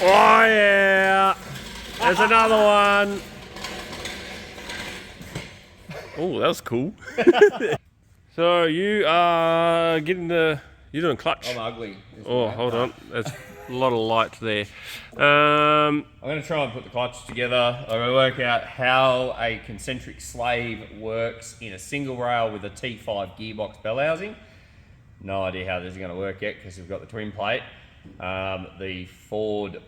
Oh yeah! There's another one. Oh, that was cool. So you are getting you're doing clutch. I'm ugly. Oh, hold on. There's a lot of light there. I'm going to try and put the clutch together. I'm going to work out how a concentric slave works in a single rail with a T5 gearbox bell housing. No idea how this is going to work yet because we've got the twin plate. The Ford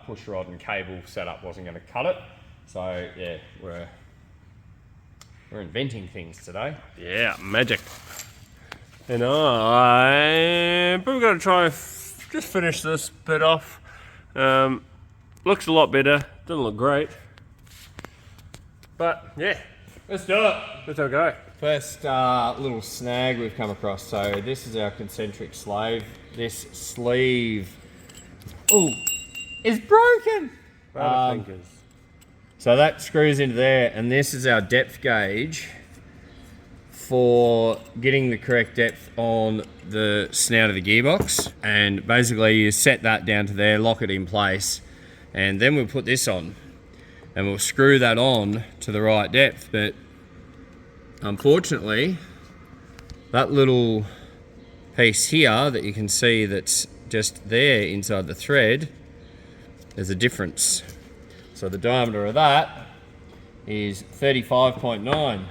push rod and cable setup wasn't going to cut it. So yeah, we're inventing things today. Yeah, magic. And I'm probably going to try just finish this bit off. Looks a lot better. Doesn't look great. But yeah, Let's do it. let's have a go. First little snag we've come across. So this is our concentric slave. This sleeve, is broken. Fingers. So that screws into there, and this is our depth gauge for getting the correct depth on the snout of the gearbox. And basically you set that down to there, lock it in place, and then we'll put this on and we'll screw that on to the right depth. But unfortunately, that little piece here that you can see that's just there inside the thread, there's a difference. So the diameter of that is 35.9.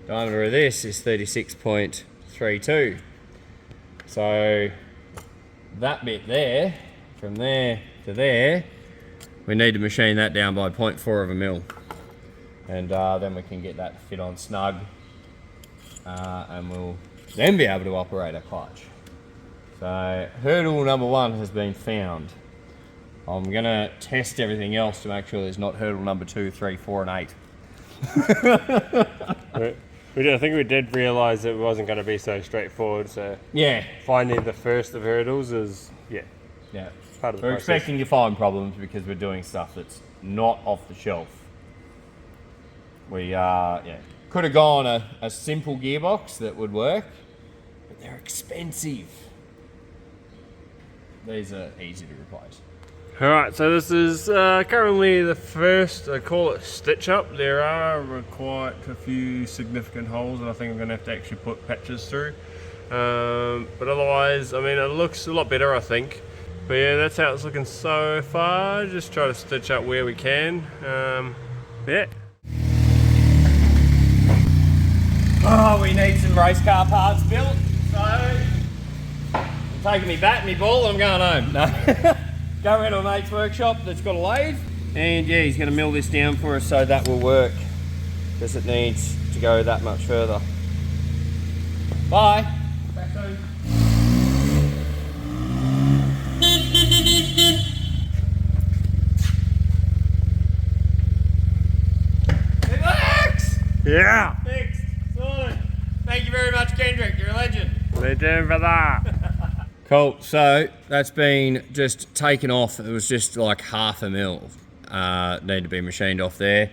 Diameter of this is 36.32. So that bit there, from there to there, we need to machine that down by 0.4 of a mil. And then we can get that fit on snug. And we'll then be able to operate a clutch. So hurdle number 1 has been found. I'm gonna test everything else to make sure there's not hurdle number 2, 3, 4, and 8. I think we did realise it wasn't going to be so straightforward. So Yeah. finding the first of hurdles is Yeah. part of the We're process. expecting to find problems because we're doing stuff that's not off the shelf. We could have gone a simple gearbox that would work, but they're expensive. These are easy to replace. Alright, so this is currently the first, I call it stitch up. There are quite a few significant holes and I think I'm going to have to actually put patches through. But otherwise, I mean, it looks a lot better, I think. But yeah, that's how it's looking so far. Just try to stitch up where we can. Yeah. Oh, we need some race car parts built, so I'm taking me bat and me ball and I'm going home. No. Go around to a mate's workshop that's got a lathe, and yeah, he's going to mill this down for us so that will work, because it needs to go that much further. Bye. Back soon. It works! Yeah! Fixed. Sorted. Thank you very much, Kendrick. You're a legend. We're doing for that. Cool, so that's been just taken off. It was just like half a mil need to be machined off there.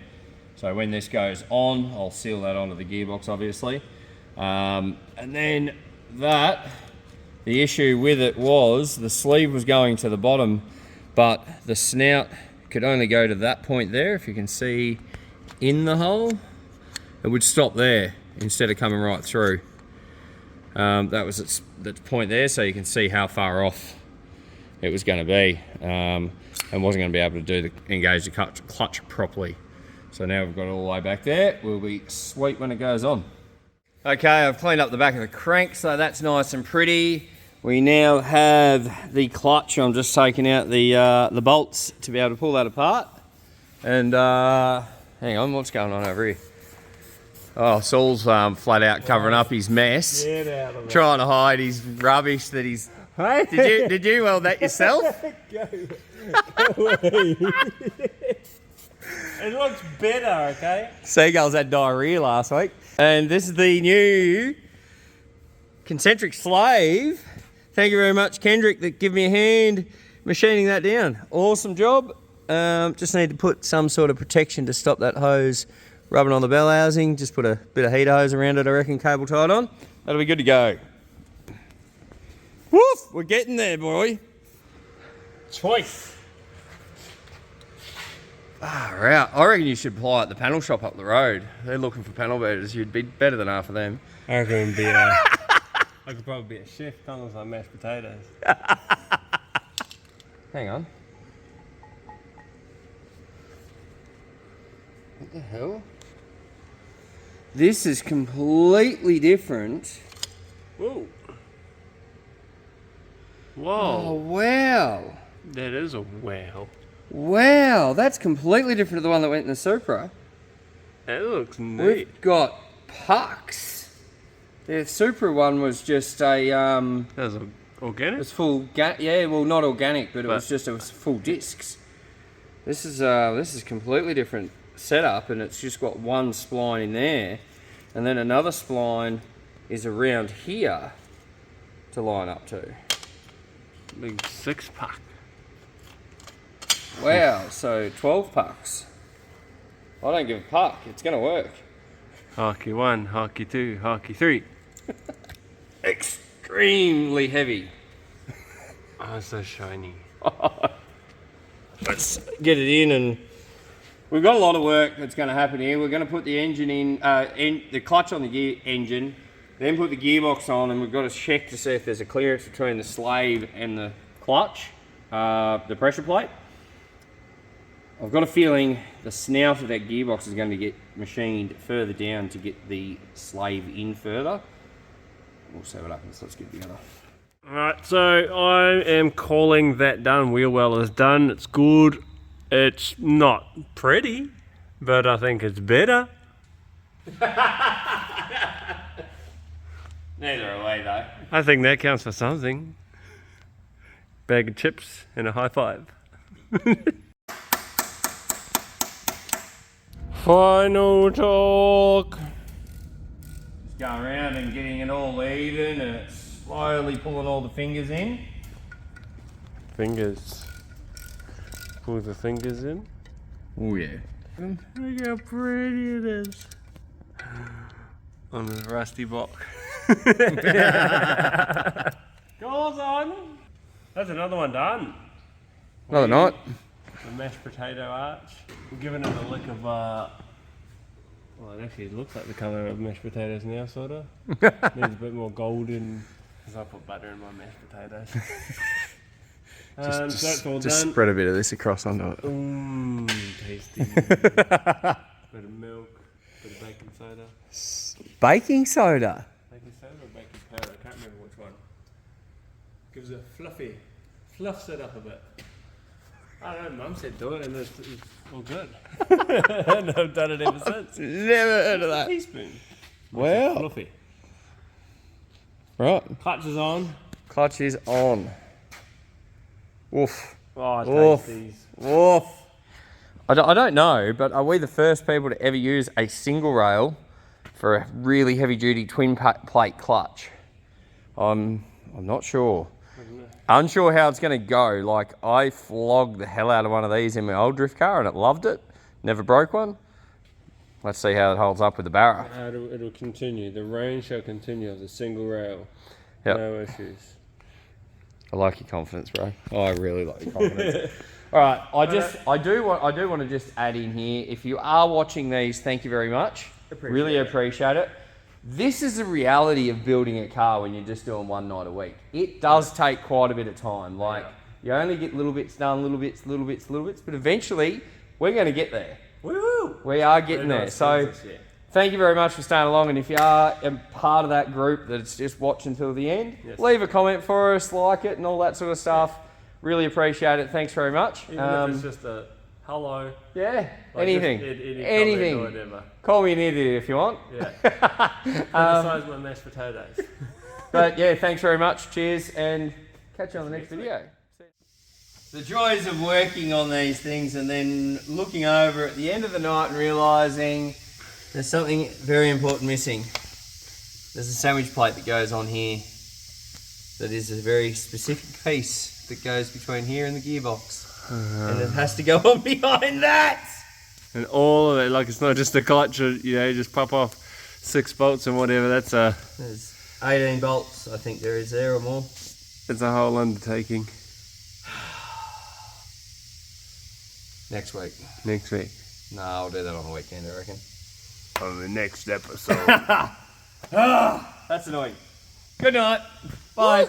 So when this goes on, I'll seal that onto the gearbox obviously. And then the issue with it was the sleeve was going to the bottom, but the snout could only go to that point there. If you can see in the hole, it would stop there instead of coming right through. That was the point there, so you can see how far off it was going to be, and wasn't going to be able to engage the clutch properly. So now we've got it all the way back there. We'll be sweet when it goes on. Okay, I've cleaned up the back of the crank, so that's nice and pretty. We now have the clutch. I'm just taking out the bolts to be able to pull that apart. And hang on, what's going on over here? Oh, Saul's flat out covering up his mess, Get out of it. trying to hide his rubbish that he's. Hey? Did you weld that yourself? It looks better, okay? Seagulls had diarrhea last week, and this is the new concentric slave. Thank you very much, Kendrick, that gave me a hand machining that down. Awesome job. Just need to put some sort of protection to stop that hose rubbing on the bell housing. Just put a bit of heater hose around it, I reckon, cable tied on. That'll be good to go. Woof! We're getting there, boy. Choice. Right. I reckon you should apply at the panel shop up the road. They're looking for panel beaters. You'd be better than half of them. I reckon it'd be I could probably be a chef, kind of like mashed potatoes. Hang on. What the hell? This is completely different. Whoa. Oh, Whoa. wow. That is a wow. Wow, that's completely different to the one that went in the Supra. That looks neat. We've got pucks. The Supra one was just a That was it organic? was full yeah, well not organic, but it was full discs. This is completely different setup, and it's just got one spline in there, and then another spline is around here to line up to. Big 6-pack. Wow, so 12 pucks. I don't give a puck, it's gonna work. Hockey 1, hockey 2, hockey 3. Extremely heavy. Oh, it's so shiny. Let's get it in, and we've got a lot of work that's going to happen here. We're going to put the engine in, the clutch on the engine, then put the gearbox on, and we've got to check to see if there's a clearance between the slave and the clutch, the pressure plate. I've got a feeling the snout of that gearbox is going to get machined further down to get the slave in further. We'll see what happens. Let's get together. Alright, so I am calling that done. Wheel well is done. It's good. It's not pretty, but I think it's better. Neither way though. I think that counts for something. Bag of chips and a high five. Final talk. Just going around and getting it all even, and it's slowly pulling all the fingers in. Fingers. Pull the fingers in. Oh yeah. Look how pretty it is. On the rusty block. Goes on. That's another one done. Another night. The mashed potato arch. We're giving it a lick of, well, it actually looks like the colour of mashed potatoes now, sort of. Needs a bit more golden, because I put butter in my mashed potatoes. So that's all just done. spread a bit of this across onto it. Mmm, tasty. Bit of milk, bit of baking soda. Baking soda. Baking soda or baking powder? I can't remember which one. Gives it a fluffs it up a bit. I don't know, Mum said do it and it's all good. And I've done it ever since. Never heard of that. Teaspoon. Wow. Fluffy. Right. Clutch is on. Clutch is on. Woof. Oh, I Woof. taste these. Woof. I don't know, but are we the first people to ever use a single rail for a really heavy duty twin plate clutch? I'm not sure. Unsure how it's going to go. Like, I flogged the hell out of one of these in my old drift car and it loved it. Never broke one. Let's see how it holds up with the Barra. It'll continue. The range shall continue as a single rail. Yep. No issues. I like your confidence, bro. I really like your confidence. All right, I do want to just add in here. If you are watching these, thank you very much. Really appreciate it. This is the reality of building a car when you're just doing one night a week. It does take quite a bit of time. Like, you only get little bits done, little bits, but eventually we're going to get there. Woo! We are getting there. So thank you very much for staying along. And if you are a part of that group that's just watching till the end, leave a comment for us, like it and all that sort of stuff. Really appreciate it. Thanks very much. Even if it's just a hello. Yeah, Like anything. anything. Or whatever. Call me an idiot if you want. Yeah. Criticize my mashed potatoes. But yeah, thanks very much. Cheers, and catch you on the next video. The joys of working on these things and then looking over at the end of the night and realising there's something very important missing. There's a sandwich plate that goes on here that is a very specific piece that goes between here and the gearbox. And it has to go on behind that. And all of it, like, it's not just a clutch, you know, you just pop off 6 bolts and whatever. There's 18 bolts, I think there is there or more. It's a whole undertaking. Next week. Next week. No, I'll do that on the weekend, I reckon. On the next episode. That's annoying. Good night. Bye.